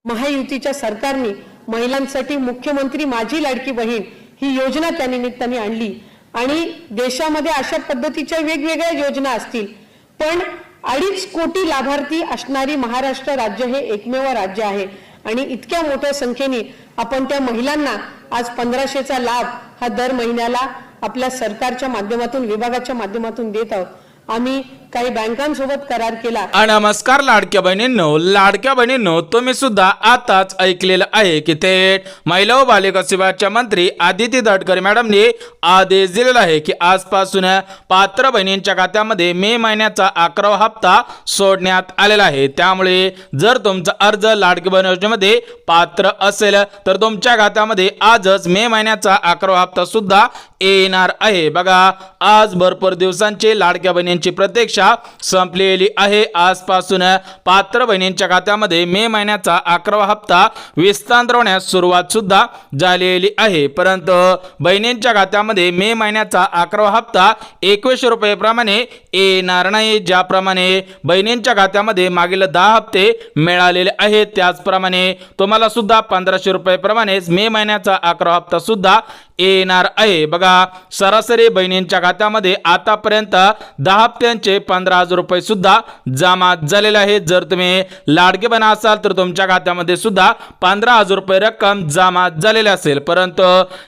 महायुतीच्या सरकारने महिलांसाठी मुख्यमंत्री माझी लाडकी बहीण ही योजना त्या निमित्ताने आणली आणि देशामध्ये अशा पद्धतीच्या वेगवेगळ्या योजना असतील, पण 2.5 कोटी लाभार्थी असणारी महाराष्ट्र राज्य हे एकमेव राज्य आहे आणि इतक्या मोठ्या संख्येने आपण त्या महिलांना आज 1500चा लाभ हा दर महिन्याला आपल्या सरकारच्या माध्यमातून विभागाच्या माध्यमातून देत आहोत। आम्ही काही बँकांसोबत करार केला। नमस्कार लाडक्या बहिणींनो, तुम्ही सुद्धा आताच ऐकलेलं आहे की थेट महिला व बालिका विभागाच्या मंत्री आदिती तटकरे मॅडमने आदेश दिलेला आहे की आजपासून पात्र बहिणींच्या खात्यामध्ये मे महिन्याचा 11वा हप्ता सोडण्यात आलेला आहे। त्यामुळे जर तुमचा अर्ज लाडकी बहीण योजनेमध्ये पात्र असेल तर तुमच्या खात्यामध्ये आजच मे महिन्याचा 11वा हप्ता सुद्धा येणार आहे। बघा, आज भरपूर दिवसांची लाडक्या बहिणींची प्रतीक्षा संपलेली आहे। आजपासून पात्र बहिणींच्या खात्यामध्ये मे महिन्याचा 11वा हप्ता विस्तार होण्यास सुरुवात सुद्धा झालेली आहे, परंतु बहिणींच्या खात्यामध्ये मे महिन्याचा 11वा हप्ता 2100 रुपये प्रमाणे येणार नाही। ज्याप्रमाणे बहिणींच्या खात्यामध्ये मागील 10 हप्ते मिळालेले आहेत, त्याचप्रमाणे तुम्हाला सुद्धा 1500 रुपये प्रमाणेच मे महिन्याचा 11वा हप्ता सुद्धा येणार आहे। बघा, सरासरी बहिणींच्या खात्यामध्ये आतापर्यंत 10 हप्त्यांचे 15,000 रुपये सुद्धा जमा झालेले आहेत। जर तुम्ही लाडके बहीण असाल तर तुमच्या खात्यामध्ये सुद्धा 15,000 रुपये रक्कम जमा झालेली असेल, परंतु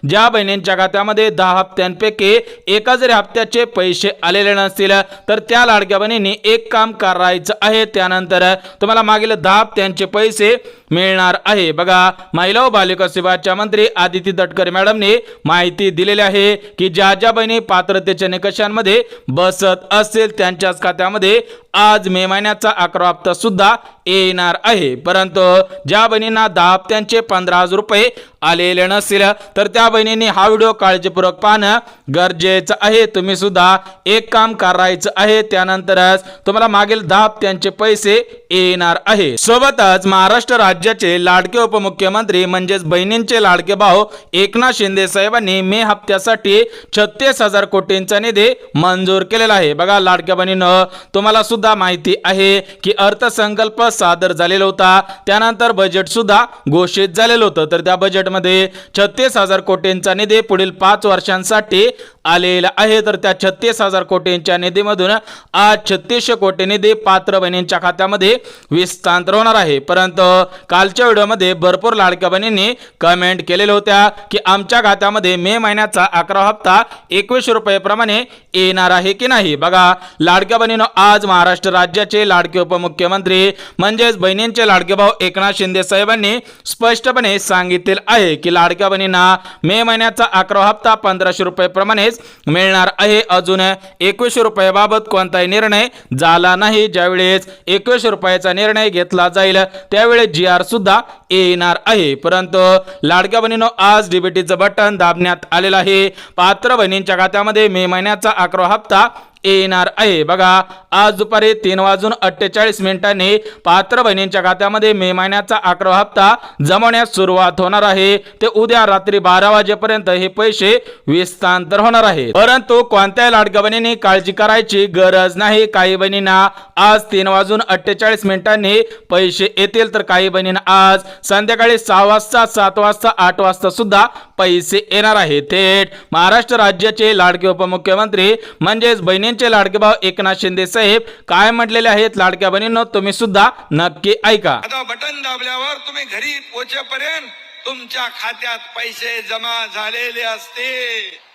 ज्या बहिणींच्या खात्यामध्ये 10 हप्त्यांपैकी एका जरी हप्त्याचे पैसे आलेले नसतील तर त्या लाडक्या बहिणींनी एक काम करायचं आहे, त्यानंतर तुम्हाला मागील 10 हप्त्यांचे पैसे मिळणार आहे। बघा, महिला व बालिका विभागाच्या मंत्री आदिती तटकरे मॅडमने माहिती दिलेली आहे की ज्या ज्या बहिणी पात्रतेच्या निकषांमध्ये बसत असतील त्यांच्याच खात्यामध्ये आज मे महिन्याचा 11वा हप्ता सुद्धा येणार आहे, परंतु ज्या बहिणींना 10 हप्त्यांचे 15,000 रुपये आलेले नसतील तर त्या बहिणींनी हा व्हिडिओ काळजीपूर्वक पाहणं गरजेचं आहे। तुम्ही सुद्धा एक काम करायचं आहे, त्यानंतरच तुम्हाला मागील 10 हप्त्यांचे पैसे येणार आहे। सोबतच महाराष्ट्र राज्याचे लाडके उपमुख्यमंत्री म्हणजेच बहिणींचे लाडके भाऊ एकनाथ शिंदे साहेबांनी मे हप्त्यासाठी 36,000 कोटींचा निधी मंजूर केलेला आहे। बघा लाडक्या बहिणींनो, तुम्हाला सुद्धा माहिती आहे की अर्थसंकल्प सादर झालेला होता, त्यानंतर बजेट सुद्धा घोषित झालेलं होतं, तर त्या बजेटमध्ये 36,000 कोटींचा निधी पुढील 5 वर्षांसाठी आलेला आहे। तर त्या 36,000 कोटींच्या निधीमधून आज 3600 कोटी निधी पात्र बहिणींच्या खात्यामध्ये विस्तार होणार आहे, परंतु कालच्या व्हिडिओमध्ये भरपूर लाडक्या बहिणींनी कमेंट केलेल्या होत्या की आमच्या खात्यामध्ये मे महिन्याचा 11वा हप्ता 2100 रुपये प्रमाणे येणार आहे की नाही। बघा लाडक्या बहिणींनो, आज महाराष्ट्र राज्याचे लाडके उपमुख्यमंत्री म्हणजेच बहिणींचे लाडके भाऊ एकनाथ शिंदे साहेबांनी स्पष्टपणे सांगितले आहे की लाडक्या बहिणींना मे महिन्याचा 11वा हप्ता 1500 रुपये प्रमाणे मिळणार आहे। अजून 2100 रुपयाबाबत कोणताही निर्णय झाला नाही। ज्यावेळेस 2100 रुपयाचा निर्णय घेतला जाईल त्यावेळेस GR सुद्धा येणार आहे, परंतु लाडक्या बहिणींनो, आज डीबीटीचं बटन दाबण्यात आलेलं आहे। पात्र बहिणींच्या खात्यामध्ये मे महिन्याचा 11वा हप्ता येणार आहे। बघा, आज दुपारी 3:48 पात्र बहिणींच्या खात्यामध्ये मे महिन्याचा 11वा हप्ता जमवण्यास सुरुवात होणार आहे। ते उद्या रात्री 12 वाजेपर्यंत हे पैसे विस्तार होणार आहे, परंतु कोणत्याही लाडक्या बहिणींनी काळजी करायची गरज नाही। काही बहिणींना आज 3:48 पैसे येतील, तर काही बहिणींना आज संध्याकाळी 6 वाजता, 7 वाजता, 8 वाजता सुद्धा पैसे येणार आहे। थेट महाराष्ट्र राज्याचे लाडके उपमुख्यमंत्री म्हणजेच बहिणींचे लाडके भाऊ एकनाथ शिंदे साहेब काय म्हटलेले आहेत लाडक्या बहिणींनो, तुम्ही सुद्धा नक्की ऐका। आता बटन दाबल्यावर तुम्ही घरी पोहोचेपर्यंत तुमच्या खात्यात पैसे जमा झालेले असते।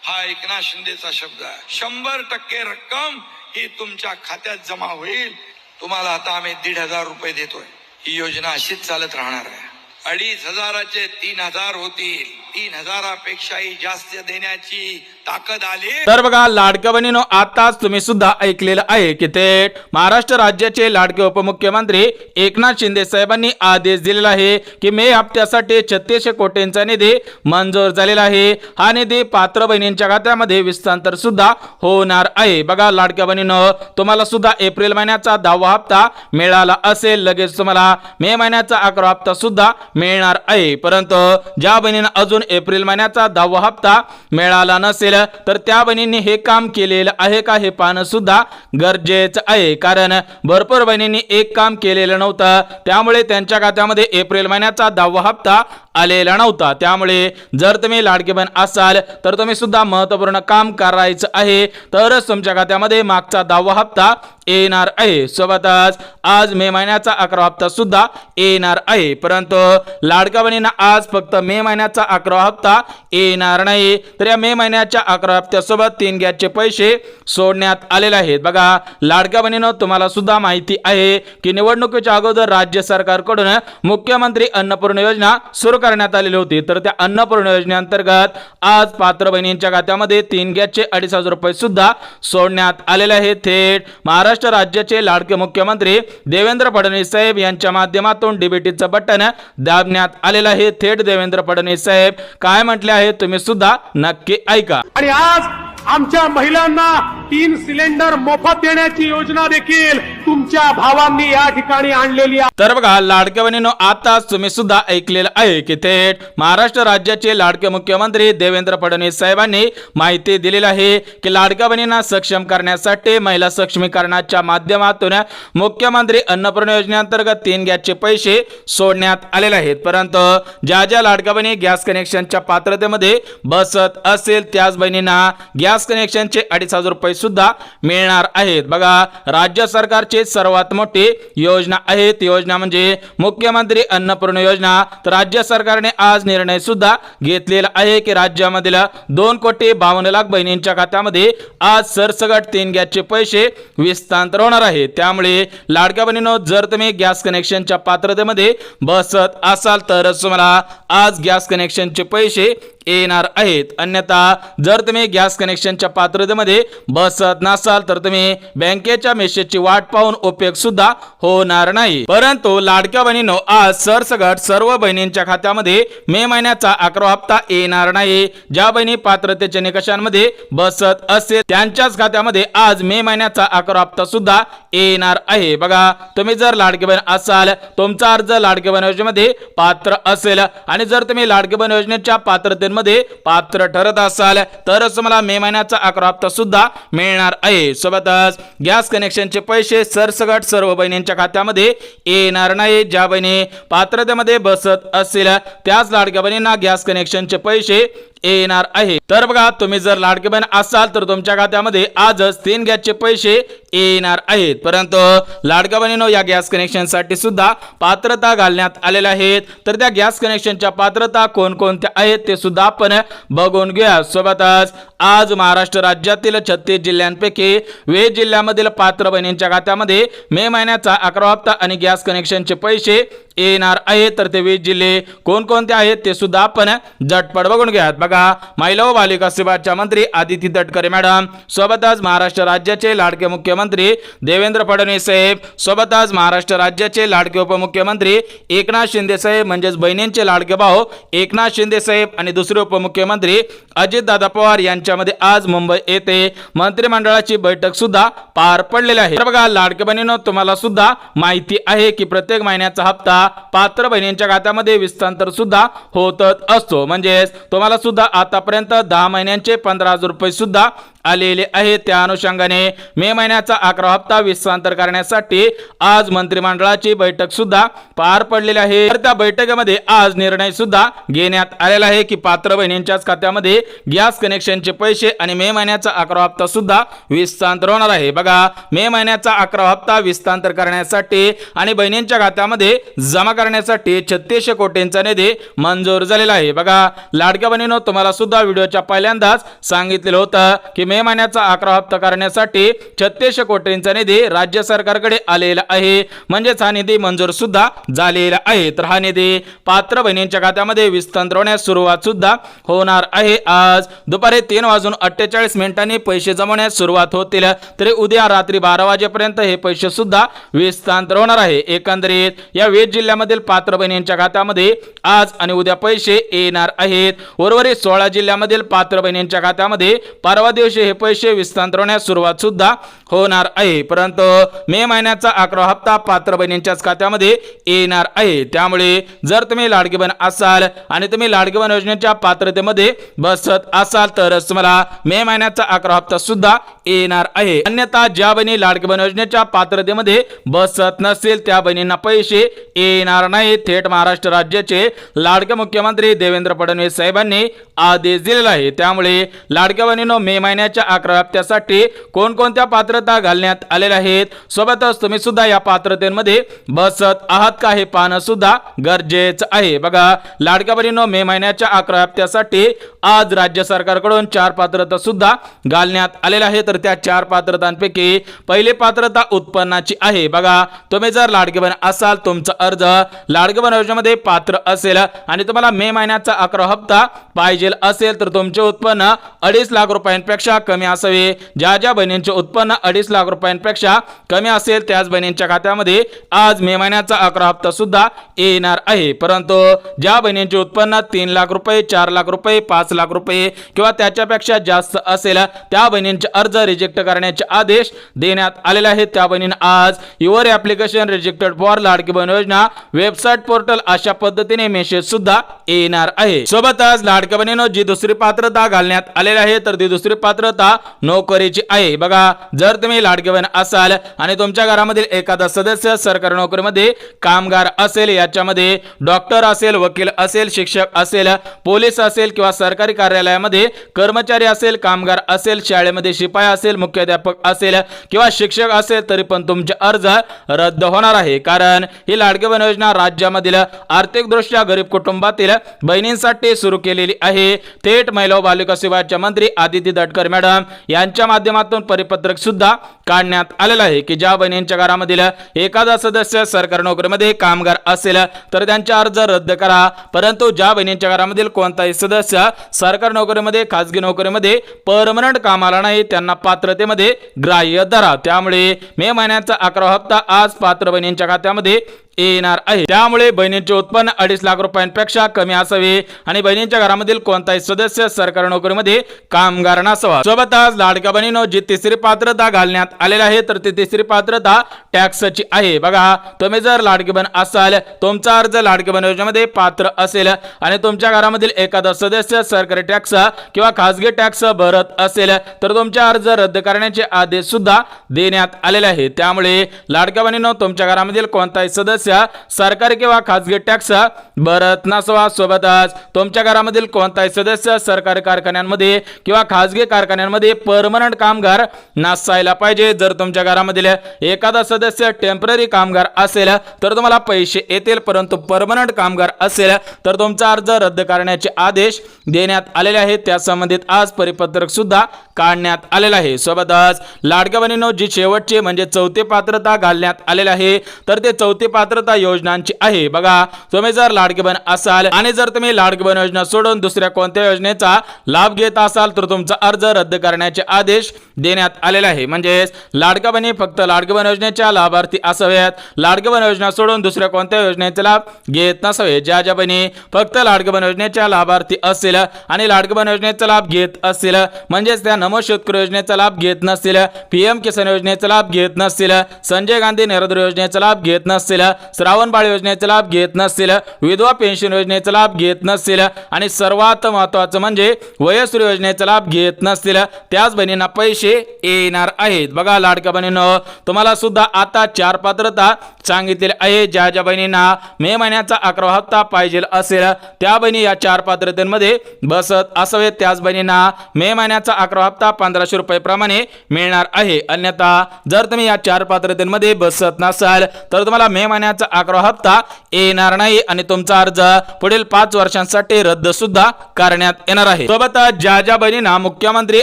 हा एकनाथ शिंदेचा शब्द आहे। 100% रक्कम ही तुमच्या खात्यात जमा होईल। तुम्हाला आता आम्ही 1,500 रुपये देतोय। ही योजना अशीच चालत राहणार आहे। 2,500चे 3,000 होतील। 3,000पेक्षाही जास्त देण्याची ताकद आली। तर बघा लाडक्या बहिणींनो, आताच तुम्ही सुद्धा ऐकलेलं आहे की थेट महाराष्ट्र राज्याचे लाडके उपमुख्यमंत्री एकनाथ शिंदे साहेबांनी आदेश दिलेला आहे की मे हप्त्यासाठी 3600 कोटींचा निधी मंजूर झालेला आहे। हा निधी पात्र बहिणींच्या खात्यामध्ये विस्तार सुद्धा होणार आहे। बघा लाडक्या बहिणींनो, तुम्हाला सुद्धा एप्रिल महिन्याचा 10वा हप्ता मिळाला असेल, लगेच तुम्हाला मे महिन्याचा 11वा हप्ता सुद्धा मिळणार आहे, परंतु ज्या बहिणींना अजून एप्रिल महिन्याचा 10वा हप्ता मिळाला नसेल तर त्या बहिणींनी हे काम केलेलं आहे का हे पाहणं सुद्धा गरजेचं आहे, कारण भरपूर बहिणींनी एक काम केलेलं नव्हतं, त्यामुळे त्यांच्या खात्यामध्ये एप्रिल महिन्याचा 10वा हप्ता आलेला नव्हता। त्यामुळे जर तुम्ही लाडकी बहीण असाल तर तुम्ही सुद्धा महत्त्वपूर्ण काम करायचं आहे, तरच तुमच्या खात्यामध्ये मागचा 10वा हप्ता येणार आहे। सोबतच आज मे महिन्याचा 11वा हप्ता सुद्धा येणार आहे, परंतु लाडक्या बहिणींना आज फक्त मे महिन्याचा 11वा हप्ता येणार नाही, तर या मे महिन्याच्या 11वा हप्त्यासोबत 3 गॅसचे पैसे सोडण्यात आलेले आहेत। बघा लाडक्या बहिणींनो, तुम्हाला सुद्धा माहिती आहे की निवडणुकीच्या अगोदर राज्य सरकारकडून मुख्यमंत्री अन्नपूर्णा योजना सुरू करण्यात आलेली होती, तर त्या अन्नपूर्णा योजनेअंतर्गत आज पात्र बहिणींच्या खात्यामध्ये 3 गॅसचे 2,500 रुपये सुद्धा सोडण्यात आलेले आहेत। थेट महाराष्ट्र राज्याचे लाडके मुख्यमंत्री देवेंद्र फडणवीस साहेब यांच्या माध्यमातून डीबीटीचं बटन दाबण्यात आलेलं आहे। थेट देवेंद्र फडणवीस साहेब काय म्हटले आहे तुम्ही सुद्धा नक्की ऐका। आणि आज आमच्या महिलांना 3 सिलेंडर मोफत देण्याची योजना देखील तुमच्या भावांनी या ठिकाणी आणलेली आहे। तर बघा लाडक्या बहिणींनो, आताच तुम्ही सुद्धा ऐकलेलं आहे की थेट महाराष्ट्र राज्याचे लाडके मुख्यमंत्री देवेंद्र फडणवीस साहेबांनी माहिती दिलेली आहे की लाडक्या बहिणींना सक्षम करण्यासाठी महिला सक्षमीकरणाच्या माध्यमातून मुख्यमंत्री अन्नपूर्णा योजनेअंतर्गत 3 गॅसचे पैसे सोडण्यात आलेले आहेत, परंतु ज्या ज्या लाडक्या बहिणी गॅस कनेक्शनच्या पात्रतेमध्ये बसत असेल त्याच बहिणींना गॅस कनेक्शनचे 2,500 रुपये सुद्धा मिळणार आहेत। बघा राज्य सरकारची सर्वात मोठी योजना आहे ती योजना म्हणजे मुख्यमंत्री अन्नपूर्णा योजना। तर राज्य सरकारने आज निर्णय सुद्धा घेतलेला आहे की राज्यामधील 2,52,00,000 बहिणींच्या खात्यामध्ये आज सरसकट 3 गॅसचे पैसे विस्तांतर होणार आहे। त्यामुळे लाडक्या बहिणींनो, जर तुम्ही गॅस कनेक्शनच्या पात्रतेमध्ये बसत असाल तरच तुम्हाला आज गॅस कनेक्शनचे पैसे येणार आहेत, अन्यथा जर तुम्ही गॅस कनेक्शनच्या पात्रतेमध्ये बसत नसाल तर तुम्ही बँकेच्या मेसेजची वाट पाहून उपयोग सुद्धा होणार नाही। परंतु लाडक्या बहिणींनो, आज सरसकट सर्व बहिणींच्या खात्यामध्ये मे महिन्याचा 11वा हप्ता येणार नाही। ज्या बहिणी पात्रतेच्या निकषांमध्ये बसत असेल त्यांच्याच खात्यामध्ये आज मे महिन्याचा 11वा हप्ता सुद्धा येणार आहे। बघा तुम्ही जर लाडकी बहीण असाल, तुमचा अर्ज लाडकी बहीण योजनेमध्ये पात्र असेल आणि जर तुम्ही लाडकी बहीण योजनेच्या पात्रतेमध्ये पात्र ठरत असाल तरच तुम्हाला मे महिन्याचा 11वा हप्ता सुद्धा मिळणार आहे। सोबतच गॅस कनेक्शनचे पैसे सरसकट सर्व बहिणींच्या खात्यामध्ये येणार नाही। ज्या बहिणी पात्रतेमध्ये बसत असतील त्याच लाडक्या बहिणींना गॅस कनेक्शनचे पैसे येणार आहे। तर बघा तुम्ही जर लाडकी बहीण असाल तर तुमच्या खात्यामध्ये आजच 3 गॅसचे पैसे येणार आहेत, परंतु लाडक्या बहिणींनो, या गॅस कनेक्शनसाठी सुद्धा पात्रता घालण्यात आलेल्या आहेत। तर त्या गॅस कनेक्शनच्या पात्रता कोणकोणत्या आहेत ते सुद्धा आपण बघून घेऊया। सोबतच आज महाराष्ट्र राज्यातील 36 जिल्ह्यांपैकी 20 जिल्ह्यामधील पात्र बहिणींच्या खात्यामध्ये मे महिन्याचा 11वा हप्ता आणि गॅस कनेक्शनचे पैसे येणार आहे। तर ते 20 जिल्हे कोणकोणते आहेत ते सुद्धा आपण झटपट बघून घ्या। बघा महिला व बालिका विभागाच्या मंत्री आदिती तटकरे मॅडम, सोबतच महाराष्ट्र राज्याचे लाडके मुख्यमंत्री देवेंद्र फडणवीस साहेब, सोबतच महाराष्ट्र राज्याचे लाडके उपमुख्यमंत्री एकनाथ शिंदे साहेब म्हणजेच बहिणींचे लाडके भाऊ एकनाथ शिंदे साहेब आणि दुसरे उपमुख्यमंत्री अजितदादा पवार यांच्यामध्ये आज मुंबई येथे मंत्रिमंडळाची बैठक सुद्धा पार पडलेली आहे। तर बघा लाडके बहिणींनो, तुम्हाला सुद्धा माहिती आहे की प्रत्येक महिन्याचा हप्ता पात्र बहिणींच्या खात्यामध्ये विस्तांतर सुद्धा होतच असतो, म्हणजेच तुम्हाला सुद्धा आतापर्यंत 10 महिन्यांचे 15,000 रुपये सुद्धा आलेले आहेत। त्या अनुषंगाने मे महिन्याचा 11वा हप्ता विस्तांतर करण्यासाठी आज मंत्रिमंडळाची बैठक सुद्धा पार पडलेली आहे। तर त्या बैठकीमध्ये आज निर्णय सुद्धा घेण्यात आलेला आहे की पात्र बहिणींच्याच खात्यामध्ये गॅस कनेक्शनचे पैसे आणि मे महिन्याचा 11वा हप्ता सुद्धा विस्तांतर होणार आहे। बघा मे महिन्याचा 11वा हप्ता विस्तांतर करण्यासाठी आणि बहिणींच्या खात्यामध्ये जमा करण्यासाठी 3600 कोटींचा निधी मंजूर झालेला आहे। बघा लाडक्या बहिणींनो, तुम्हाला सुद्धा व्हिडिओच्या पहिल्यांदाच सांगितलेलं होतं की मे महिन्याचा 11वा हप्ता करण्यासाठी 3600 कोटींचा निधी राज्य सरकारकडे आलेला आहे, म्हणजेच हा निधी मंजूर सुद्धा झालेला आहे। तर हा निधी पात्र बहिणींच्या खात्यामध्ये विस्तांतर होण्यास सुरुवात सुद्धा होणार आहे। आज दुपारी 3:48 पैसे जमवण्यास सुरुवात होतील, तरी उद्या रात्री 12 वाजेपर्यंत हे पैसे सुद्धा विस्तांतर होणार आहे। एकंदरीत या 20 जिल्ह्यामधील पात्र बहिणींच्या खात्यामध्ये आज आणि उद्या पैसे येणार आहेत। उर्वरित 16 जिल्ह्यामधील पात्र बहिणींच्या खात्यामध्ये परवा दिवशी पैसे हे पैसे विस्तांतर होण्यास सुरुवात सुद्धा होणार आहे। परंतु मे महिन्याचा 11वा हप्ता पात्र बहिणींच्याच खात्यामध्ये येणार आहे। त्यामुळे जर तुम्ही लाडकी बहीण असाल आणि तुम्ही लाडकी बहीण योजनेच्या पात्रतेमध्ये बसत असाल तरच तुम्हाला मे महिन्याचा 11वा हप्ता सुद्धा येणार आहे। अन्यथा ज्या बहिणी लाडकी बहीण योजनेच्या पात्रतेमध्ये बसत नसेल त्या बहिणींना पैसे येणार नाही। थेट महाराष्ट्र राज्याचे लाडके मुख्यमंत्री देवेंद्र फडणवीस साहेबांनी आदेश दिलेला आहे। त्यामुळे लाडक्या बहिणींनो मे महिन्याच्या 11व्या हप्त्यासाठी कोणकोणत्या पात्रता घालण्यात आलेल्या आहेत, सोबतच तुम्ही सुद्धा या पात्रतेमध्ये बसत आहात का हे पाहणं सुद्धा गरजेचं आहे। बघा लाडक्या बहिणींनो मे महिन्याच्या 11व्या हप्त्यासाठी आज राज्य सरकारकडून 4 पात्रता सुद्धा घालण्यात आलेल्या आहेत। तर त्या 4 पात्रतांपैकी पहिली पात्रता उत्पन्नाची आहे। बघा तुम्ही जर लाडकी बहीण असाल, तुमचा अर्ज लाडकी बहीण योजनेमध्ये पात्र असेल आणि तुम्हाला मे महिन्याचा 11वा हप्ता पाहिजे असेल तर तुमचे उत्पन्न 2.5 लाख रुपयांपेक्षा कमी असावे। ज्या बहिणींचे उत्पन्न 2.5 लाख रुपयांपेक्षा कमी असेल त्याच बहिणींच्या खात्यामध्ये आज मे महिन्याचा 11वा हप्ता सुद्धा येणार आहे। परंतु ज्या बहिणींचे उत्पन्न 3 लाख रुपये, 4 लाख रुपये, 5 लाख रुपये किंवा त्याच्यापेक्षा जास्त असेल त्या बहिणींचे अर्ज रिजेक्ट करण्याचे आदेश देण्यात आलेले आहेत। त्या बहिणींना आज your application rejected for Ladki Bahin योजना वेबसाईट पोर्टल अशा पद्धतीने मेसेज सुद्धा येणार आहे। सोबतच लाडक्या बहिणींनो जी दुसरी पात्रता घालण्यात आलेली आहे तर ती दुसरी पात्रता नोकरीची आहे। बघा जर तुम्ही लाडकी बहीण असाल आणि तुमच्या घरामधील एखादा सदस्य सरकारी नोकरीमध्ये कामगार असेल, याच्यामध्ये डॉक्टर असेल, वकील असेल, शिक्षक असेल, पोलीस असेल किंवा सरकारी कार्यालयामध्ये कर्मचारी असेल, कामगार असेल, शाळेमध्ये शिपाई असेल, मुख्याध्यापक असेल किंवा शिक्षक असेल तरी पण तुमचे अर्ज रद्द होणार आहे। कारण ही लाडकी बहीण योजना राज्यामधील आर्थिकदृष्ट्या गरीब कुटुंबातील बहिणींसाठी सुरू केलेली आहे। थेट महिला व बालविकास विभागाच्या मंत्री आदिती तटकरे मॅडम यांच्या माध्यमातून परिपत्रक सुद्धा काढण्यात आलेलं आहे की ज्या बहिणींच्या घरामधील एखादा सदस्य सरकारी नोकरीमध्ये कामगार असेल तर त्यांचे अर्ज रद्द करा। परंतु ज्या बहिणींच्या घरामधील कोणताही सदस्य सरकारी नोकरीमध्ये, खासगी नोकरीमध्ये परमनंट कामाला नाही त्यांना पात्रतेमध्ये ग्राह्य धरा। त्यामुळे मे महिन्याचा 11वा हप्ता आज पात्र बहिणींच्या खात्यामध्ये येणार आहे। त्यामुळे बहिणींचे उत्पन्न 2.5 लाख रुपयांपेक्षा कमी असावे आणि बहिणींच्या घरामधील कोणताही सदस्य सरकारी नोकरीमध्ये कामगार नसावा। सोबतच लाडक्या बहिणींनो जी तिसरी पात्रता घालण्यात आलेली आहे तर ती तिसरी पात्रता टॅक्सची आहे। बघा तुम्ही जर लाडकी बहीण असाल, तुमचा अर्ज लाडकी बहीण योजनेमध्ये पात्र असेल आणि तुमच्या घरामधील एखादा सदस्य सरकारी टॅक्स किंवा खासगी टॅक्स भरत असेल तर तुमचे अर्ज रद्द करण्याचे आदेश सुद्धा देण्यात आलेले आहेत। त्यामुळे लाडक्या बहिणींनो तुमच्या घरामधील कोणताही सदस्य सरकारी किंवा खासगी टॅक्स भरत नसावा। सोबतच तुमच्या घरामधील कोणताही सदस्य सरकारी कारखान्यांमध्ये किंवा खासगी कारखान्यांमध्ये परमनंट कामगार नसायला पाहिजे। जर तुमच्या घरामधील एखादा सदस्य टेम्पररी कामगार असेल तर तुम्हाला पैसे येतील, परंतु परमनंट कामगार असेल तर तुमचा अर्ज रद्द करण्याचे आदेश देण्यात आलेले आहेत। त्या संबंधित आज परिपत्रक सुद्धा काढण्यात आलेलं आहे। सोबतच लाडक्या बहिणींनो जी शेवटची म्हणजे चौथी पात्रता घालण्यात आलेली आहे तर ते चौथी पात्रता योजनांची आहे। बघा तुम्ही जर लाडकी बहीण असाल आणि जर तुम्ही लाडकी बहीण योजना सोडून दुसऱ्या कोणत्या योजनेचा लाभ घेत असाल तर तुमचा अर्ज रद्द करण्याचे आदेश देण्यात आलेले आहे। म्हणजे लाडक्या बहिणी फक्त लाडकी बहीण योजनेच्या लाभार्थी असाव्यात, लाडकी बहीण योजना सोडून दुसऱ्या कोणत्या योजनेचा लाभ घेत नसावे। ज्या बहिणी फक्त लाडकी बहीण योजनेच्या लाभार्थी असेल आणि लाडकी बहीण योजनेचा लाभ घेत असतील म्हणजेच त्या नमो शेतकरी योजनेचा लाभ घेत नसतील, पीएम किसान योजनेचा लाभ घेत नसतील, संजय गांधी निराधार योजनेचा लाभ घेत नसतील, श्रावण बाळ योजनेचा लाभ घेत नसतील, विधवा पेन्शन योजनेचा लाभ घेत नसतील आणि सर्वात महत्त्वाचं म्हणजे वयस्कर योजनेचा लाभ घेत नसतील त्याच बहिणींना पैसे येणार आहेत। बघा लाडक्या बहिणींनो तुम्हाला सुद्धा आता 4 पात्रता सांगितलेल्या आहे। ज्या बहिणींना मे महिन्याचा 11वा हप्ता पाहिजे असेल त्या बहिणी या 4 पात्रतेमध्ये बसत असावेत। त्याच बहिणींना मे महिन्याचा 11वा हप्ता 1500 रुपये प्रमाणे मिळणार आहे। अन्यथा जर तुम्ही या 4 पात्रतेमध्ये बसत नसाल तर तुम्हाला मे महिन्याचा 11वा हप्ता येणार नाही आणि तुमचा अर्ज पुढील 5 वर्षांसाठी रद्द सुद्धा करण्यात येणार आहे। सोबतच ज्या बहिणींना मुख्यमंत्री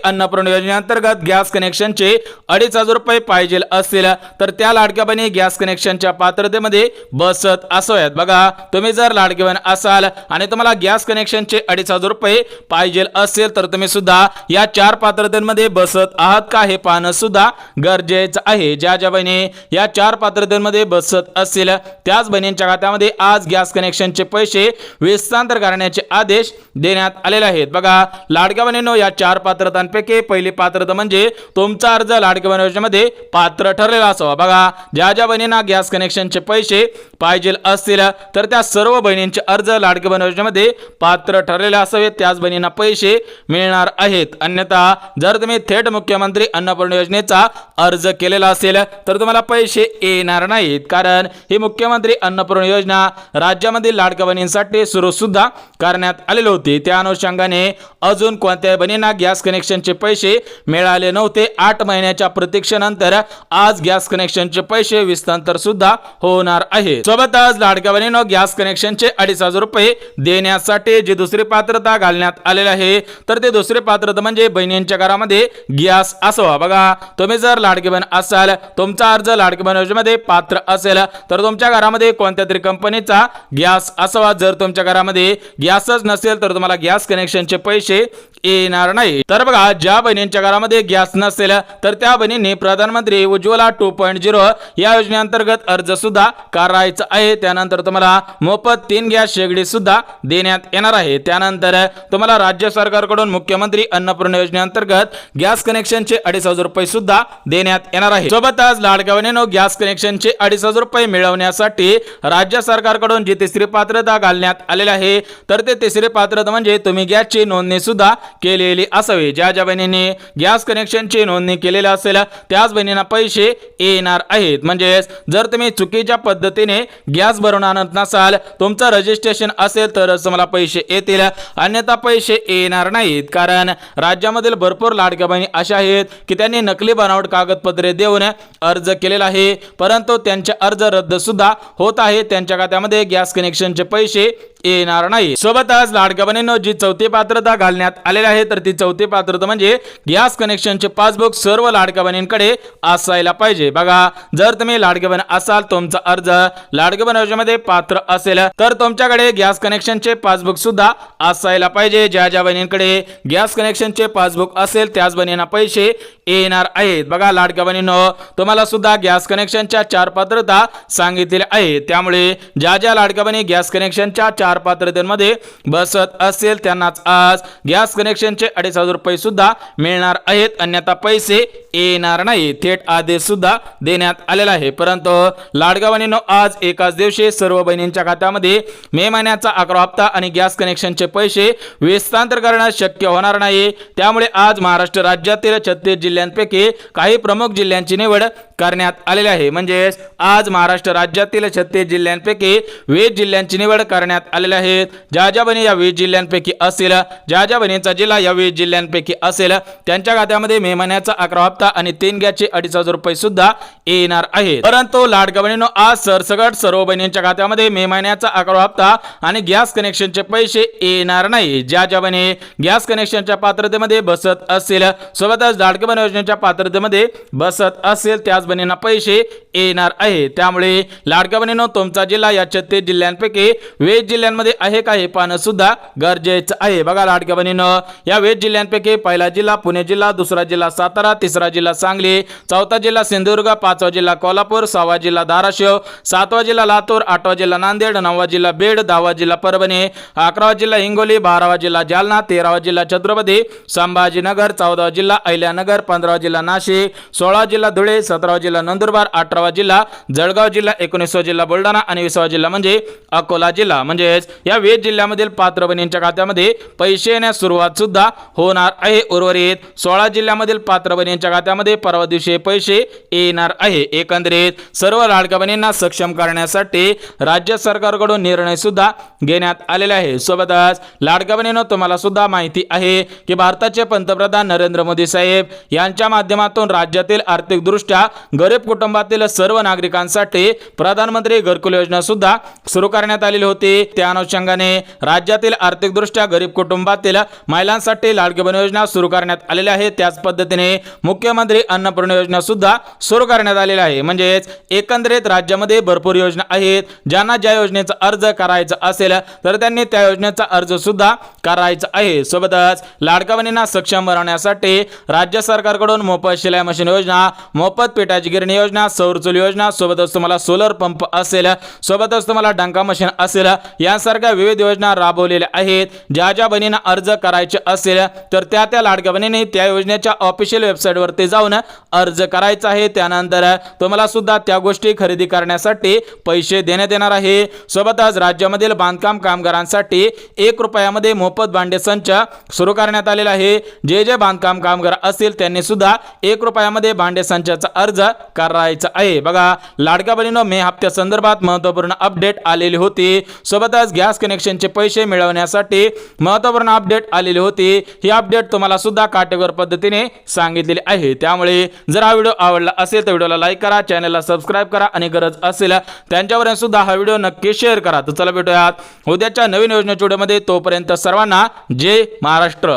अन्नपूर्णा योजनेअंतर्गत गॅस कनेक्शनचे 2.5 रुपये पाहिजे असतील तर त्या लाडक्या बहिणी गॅस कनेक्शनच्या पात्रतेमध्ये बसत असाव्यात। बघा तुम्ही जर लाडकी बहीण असाल आणि तुम्हाला गॅस कनेक्शनचे 2.5 रुपये पाहिजे असेल तर तुम्ही सुद्धा या 4 पात्रतेमध्ये बसत आहात का हे पाहणं सुद्धा गरजेचं आहे। ज्या बहिणी या 4 पात्रतेमध्ये बसत असतील त्याच बहिणींच्या खात्यामध्ये आज गॅस कनेक्शनचे पैसे हस्तांतर करण्याचे आदेश देण्यात आलेले आहेत। बघा लाडक्या बहिणींनो, या 4 पात्रतांपैकी पहिली पात्रता म्हणजे तुमचा अर्ज लाडक्या बहीण योजनेमध्ये पात्र ठरलेला असावा। बघा ज्या बहिणींना गॅस कनेक्शनचे पैसे पाहिजे असतील तर त्या सर्व बहिणींचे अर्ज लाडक्या बहीण योजनेमध्ये पात्र ठरलेले असावे, त्याच बहिणींना पैसे मिळणार आहेत। अन्यथा जर तुम्ही थेट मुख्यमंत्री अन्नपूर्णा योजनेचा अर्ज केलेला असेल तर तुम्हाला पैसे येणार नाहीत, कारण ही मुख्यमंत्री अन्नपूर्णा योजना राज्यामधील लाडक्या बहिणींसाठी सुरू सुद्धा करण्यात आलेली होती। त्या अनुषंगाने अजून कोणत्याही बहिणींना गॅस कनेक्शनचे पैसे मिळाले नव्हते। 8 महिन्याच्या प्रतीक्षेनंतर आज गॅस कनेक्शनचे पैसे हस्तांतर सुद्धा होणार आहे। सोबतच लाडक्या बहिणींनो, गॅस कनेक्शनचे 2,500 रुपये देण्यासाठी जी दुसरी पात्रता घालण्यात आलेली आहे तर ते दुसरी पात्रता म्हणजे बहिणींच्या घरामध्ये गॅस असावा। बघा तुम्ही जर लाडकी बहीण असाल, तुमचा अर्ज लाडकी बहीण योजनेमध्ये पात्र असेल तर तुमच्या घरामध्ये कोणत्या तरी कंपनीचा गॅस असावा। जर तुमच्या घरामध्ये गॅसच नसेल तर तुम्हाला गॅस कनेक्शनचे पैसे येणार नाही। तर बघा ज्या बहिणींच्या घरामध्ये गॅस नसेल तर त्या बहिणींनी प्रधानमंत्री उज्ज्वला 2.0 या योजनेअंतर्गत अर्ज सुद्धा करायचा आहे। त्यानंतर तुम्हाला मोफत 3 गॅस शेगडी सुद्धा देण्यात येणार आहे। त्यानंतर तुम्हाला राज्य सरकारकडून मुख्यमंत्री अन्नपूर्णा योजनेअंतर्गत गॅस कनेक्शनचे 2,500 रुपये सुद्धा देण्यात येणार आहे। सोबतच लाडक्या बहिणींनो, गॅस कनेक्शनचे 2,500 रुपये मिळवण्यासाठी राज्य सरकारकडून जी तिसरी पात्रता घालण्यात आलेली आहे तर ते तिसरी पात्रता म्हणजे तुम्ही गॅसची नोंदणी सुद्धा केलेली असावी। ज्या बहिणींनी गॅस कनेक्शनची नोंदणी केलेली असेल त्याच बहिणींना पैसे येणार आहेत। म्हणजे जर तुम्ही चुकीच्या पद्धतीने गॅस भरून आणत नसाल, तुमचं रजिस्ट्रेशन असेल तरच तुम्हाला पैसे येतील, अन्यथा पैसे येणार नाहीत। कारण राज्यामधील भरपूर लाडक्या बहिणी अशा आहेत की त्यांनी नकली बनावट कागदपत्रे देऊन अर्ज केलेला आहे, परंतु त्यांचे अर्ज रद्द सुद्धा होत आहे, त्यांच्या खात्यामध्ये गॅस कनेक्शनचे पैसे येणार नाही। सोबतच लाडक्या बहिणींनो, जी चौथी पात्रता घालण्यात आलेली आहे तर ती चौथी पात्रता म्हणजे गॅस कनेक्शनचे पासबुक सर्व लाडक्या बहिणींकडे असायला पाहिजे। बघा जर तुम्ही लाडक्या बहीण असाल, तुमचा अर्ज लाडक्या बहीण योजनेमध्ये पात्र असेल तर तुमच्याकडे गॅस कनेक्शनचे पासबुक सुद्धा असायला पाहिजे। ज्या बहिणींकडे गॅस कनेक्शनचे पासबुक असेल त्याच बहिणींना पैसे येणार आहेत। बघा लाडक्या बहिणींनो, तुम्हाला सुद्धा गॅस कनेक्शनच्या 4 पात्रता सांगितलेल्या आहेत, त्यामुळे ज्या लाडक्या बहिणी गॅस कनेक्शनच्या 4 पात्रतेमध्ये बसत असेल त्यांनाच आज गॅस कनेक्शनचे 2,500 रुपये सुद्धा मिळणार आहेत, अन्यथा पैसे येणार नाही। थेट आदेश सुद्धा देण्यात आलेला आहे। परंतु लाडक्या बहिणींनो, आज एकाच दिवशी सर्व बहिणींच्या खात्यामध्ये मे महिन्याचा 11वा हप्ता आणि गॅस कनेक्शनचे पैसे हस्तांतर करणं शक्य होणार नाही। त्यामुळे आज महाराष्ट्र राज्यातील 36 जिल्ह्यांपैकी काही प्रमुख जिल्ह्यांची निवड करण्यात आलेली आहे। म्हणजे आज महाराष्ट्र राज्यातील 36 जिल्ह्यांपैकी 20 जिल्ह्यांची निवड करण्यात आलेली आहे। ज्या बहिणी या 20 जिल्ह्यांपैकी असेल, ज्या बहिणींचा जिल्हा या 20 जिल्ह्यांपैकी असेल त्यांच्या खात्यामध्ये मे महिन्याचा 11वा हप्ता आणि 3 गॅसचे 2,500 रुपये सुद्धा येणार आहेत। परंतु लाडक्या बहिणींनो, आज सरसकट सर्व बहिणींच्या खात्यामध्ये मे महिन्याचा 11वा हप्ता आणि गॅस कनेक्शनचे पैसे येणार नाही। ज्या बहिणी गॅस कनेक्शनच्या पात्रतेमध्ये बसत असेल, सोबतच लाडकी बहीण योजनेच्या पात्रतेमध्ये बसत असेल त्याच बहिणींना पैसे येणार आहे। त्यामुळे लाडक्या बहिणींनो, तुमचा जिल्हा या 36 जिल्ह्यांपैकी 20 जिल्ह्यांमध्ये आहे का हे पाहणं सुद्धा गरजेचं आहे। बघा लाडक्या बहिणींनो, या 20 जिल्ह्यांपैकी पहिला जिल्हा पुणे जिल्हा, दुसरा जिल्हा सातारा, तिसरा जिल्हा सांगली, चौथा जिल्हा सिंधुदुर्ग, 5वा जिल्हा कोल्हापूर, 6वा जिल्हा धाराशिव, 7वा जिल्हा लातूर, 8वा जिल्हा नांदेड, 9वा जिल्हा बीड, 10वा जिल्हा परभणी, 11वा जिल्हा हिंगोली, 12वा जिल्हा जालना, 13वा जिल्हा छत्रपती संभाजीनगर, 14वा जिल्हा अहिल्यानगर, 15वा जिल्हा नाशिक, 16वा जिल्हा धुळे, 17वा जिल्हा नंदुरबार, 18वा जिल्हा जळगाव जिल्हा, 19वा जिल्हा बुलढाणा आणि 20वा जिल्हा म्हणजे अकोला जिल्हा। म्हणजे या 20 जिल्ह्यामधील पात्र बहिणींच्या खात्यामध्ये पैसे येण्यास सुरुवात सुद्धा होणार आहे। उर्वरित 16 जिल्ह्यामधील पात्र बहिणींच्या खात्यामध्ये परवा दिवशी पैसे येणार आहे। एकंदरीत सर्व लाडक्या बहिणींना सक्षम करण्यासाठी राज्य सरकारकडून निर्णय सुद्धा घेण्यात आलेला आहे। सोबतच लाडक्या बहिणींनो, तुम्हाला सुद्धा माहिती आहे की भारताचे पंतप्रधान नरेंद्र मोदी साहेब यांच्या माध्यमातून राज्यातील आर्थिक दृष्ट्या गरीब कुटुंबातील सर्व नागरिकांसाठी प्रधानमंत्री घरकुल योजना सुद्धा सुरू करण्यात आलेली होती। त्या अनुषंगाने राज्यातील आर्थिक दृष्ट्या गरीब कुटुंबातील महिलांसाठी लाडकी बहीण योजना सुरू करण्यात आलेली आहे। त्याच पद्धतीने मुख्यमंत्री अन्नपूर्णा योजना सुद्धा सुरू करण्यात आलेली आहे। म्हणजेच एकंदरीत राज्यामध्ये भरपूर योजना आहेत, ज्यांना ज्या योजनेचा अर्ज करायचा असेल तर त्यांनी त्या योजनेचा अर्ज सुद्धा करायचा आहे। सोबतच लाडक्या बहिणींना सक्षम बनवण्यासाठी राज्य सरकारकडून मोफत शिलाई मशीन योजना, मोफत पीठ गॅस गिरणी योजना, सौर चूल योजना, सोबतच तुम्हाला सोलर पंप असेल, सोबतच तुम्हाला डंका मशीन असेल, यासारख्या विविध योजना राबवलेल्या आहेत. ज्या बहिणींना अर्ज करायचे असेल तर त्या लाडक्या बहिणींनी त्या योजनेच्या ऑफिशियल वेबसाईटवरती जाऊन अर्ज करायचा आहे. त्यानंतर तुम्हाला सुद्धा त्या गोष्टी खरेदी करण्यासाठी पैसे देण्यात येणार आहे. सोबतच राज्यामधील बांधकाम कामगारांसाठी 1 रुपयामध्ये मोफत भांडे संच सुरू करण्यात आलेला आहे. जे बांधकाम कामगार असतील त्यांनी सुद्धा 1 रुपयामध्ये भांडे संचाचा अर्ज करायचा आहे. बघा लाडक्या बहिणींनो, मे हप्त्या संदर्भात महत्त्वपूर्ण अपडेट आलेली होती. सोबतच गॅस कनेक्शनचे पैसे मिळवण्यासाठी महत्त्वपूर्ण अपडेट आलेली होती. ही अपडेट तुम्हाला सुद्धा काटेकोर पद्धतीने सांगितलेली आहे. त्यामुळे जर हा व्हिडिओ आवडला असेल तर व्हिडिओला लाईक करा, चॅनलला सबस्क्राईब करा आणि गरज असेल त्यांच्यावर सुद्धा हा व्हिडिओ नक्की शेअर करा. तर चला भेटूयात उद्याच्या नवीन योजनेच्या व्हिडिओमध्ये. तोपर्यंत सर्वांना जय महाराष्ट्र.